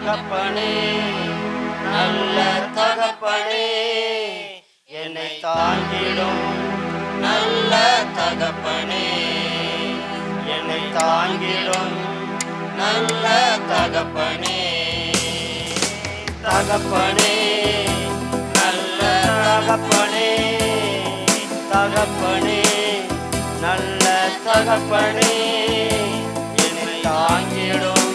தகப்பனே, நல்ல தகப்பனே, என்னை தாங்கிடும் நல்ல தகப்பனே, என்னை தாங்கிடும் நல்ல தகப்பனே, தகப்பனே, நல்ல தகப்பனே, தகப்பனே, நல்ல தகப்பனே, என்னை தாங்கிடும்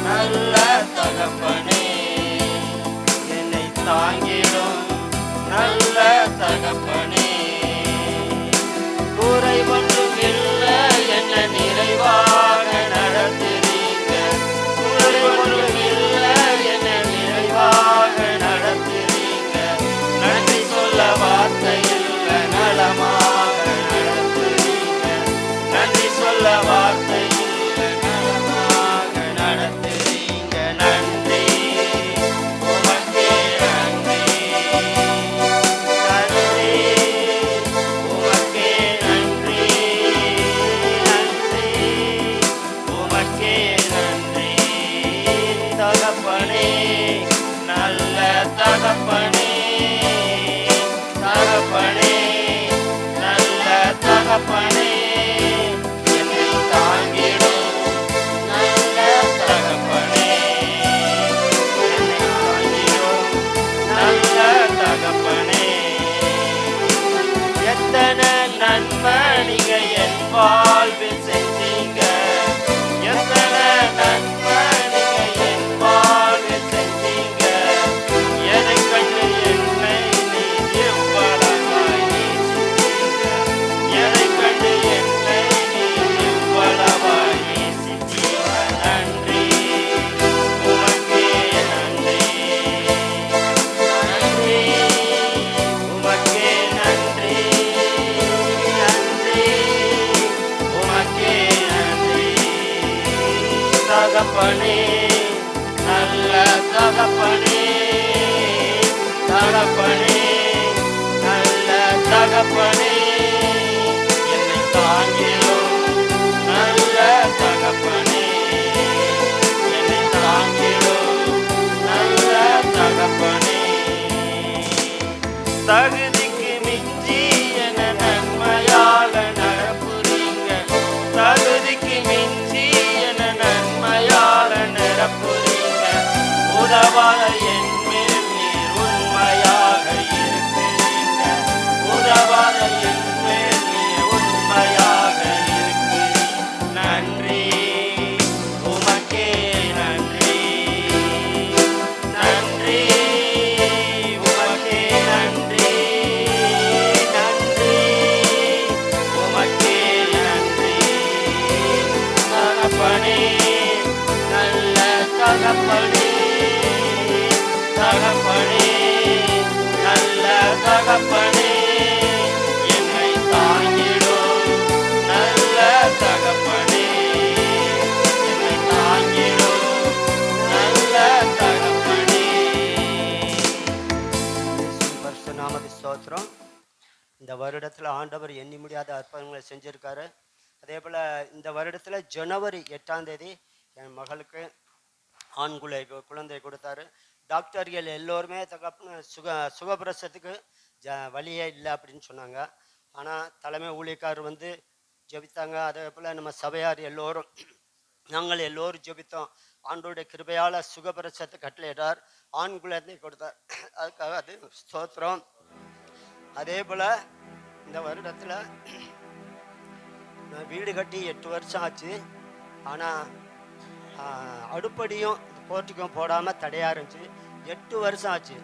நல்ல தகப்பனே, என்னை தாங்கிடும் நல்ல தகப்பனே. குறை ஒன்றும் இல்லை, என்ன நிறைவாக நடத்துறீங்க. குறை ஒன்றும் இல்லை, என்ன நிறைவாக நடத்துறீங்க. நன்றி சொல்ல வார்த்தை இல்லை, நலமாக நடத்துறீங்க. நன்றி சொல்ல வார்த்தை இல்லை, நலமாக நடத்துறீங்க. நன்றி உமக்கே நன்றி, நன்றி உமக்கே நன்றி, நன்றி உமக்கே நன்றி. தகப்பனே, நல்ல தகப்பனே, தகப்பனே, நல்ல தகப்பனே, என்னை தாங்கிடும் நல்ல தகப்பனே, என்னை தாங்கிடும் நல்ல தகப்பனே. எத்தனை நன்மை நீங்க என் வாழ்வில் செஞ்சீங்க. எத்தனை நன்மை நீங்க என் வாழ்வில் செஞ்சீங்க. எதை கண்டு என்னை நீர் எவ்வளவாய் நேசித்தீங்க. எதை கண்டு என்னை நீர் எவ்வளவாய் நேசித்தீங்க. நன்றி உமக்கே நன்றி, நன்றி உமக்கே நன்றி, நன்றி உமக்கே நன்றி. தகப்பனே, நல்ல தகப்பனே, தகப்பனே, நல்ல தகப்பனே, என்னை தாங்கிடும் நல்ல தகப்பனே, என்னை தாங்கிடும் நல்ல தகப்பனே. தகுதிக்கு மிஞ்சி என நன்மையால நடப்புறீங்க. தகுதிக்கு மிஞ்சி என நன்மையால நடப்புறீங்க. உதவாத என் மேல் நீர் உண்மையாக இருக்கிறீங்க. உதவாத என் மேல் நீர் உண்மையாக இருக்கிறீங்க. நன்றி உமக்கே நன்றி, நன்றி உமக்கே நன்றி, நன்றி உமக்கே நன்றி. தகப்பனே, நல்ல தகப்பனே, தகப்பனே, நல்ல தகப்பனே, என்னை தாங்கிடும் நல்ல தகப்பனே, என்னை தாங்கிடும் நல்ல தகப்பனே. இயேசுவின் பரிசுத்த நாமத்துக்கு ஸ்தோத்திரம். இந்த வருடத்தில் ஆண்டவர் எண்ணி முடியாத அற்புதங்களை செஞ்சுருக்காரு. அதே போல் இந்த வருடத்தில் ஜனவரி 8ஆம் தேதி என் மகளுக்கு ஆண் குழந்தை கொடுத்தாரு. டாக்டர்கள் எல்லோருமே சுகப்பிரசத்துக்கு வழியே இல்லை அப்படின்னு சொன்னாங்க. ஆனால் தலைமை ஊழியக்காரர் வந்து ஜெபித்தாங்க. அதே போல் நம்ம சபையார் எல்லோரும் நாங்கள் எல்லோரும் ஜெபித்தோம். ஆண்டோடைய கிருபையால் சுகப்பிரசத்தை கட்டளையிட்டார், ஆண் குழந்தை கொடுத்தார். அதுக்காக அது ஸ்தோத்திரம். அதே போல் இந்த வருடத்தில் நான் வீடு கட்டி 8 வருஷம் ஆச்சு. ஆனால் அடுப்படியும் போர்ட்டிக்கும் போடாமல் தடையாக இருந்துச்சு. 8 வருஷம் ஆச்சு.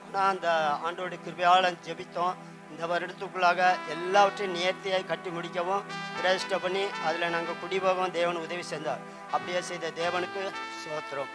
ஆனால் அந்த ஆண்டோடைய கிருபையால் ஜெபித்தோம். இந்த வருடத்துக்குள்ளாக எல்லாவற்றையும் நேர்த்தியாக கட்டி முடிக்கவும் பிரதிஷ்டை பண்ணி அதில் நாங்கள் குடிபோகவும் தேவன் உதவி செஞ்சார். அப்படியே செய்த தேவனுக்கு ஸ்தோத்திரம்.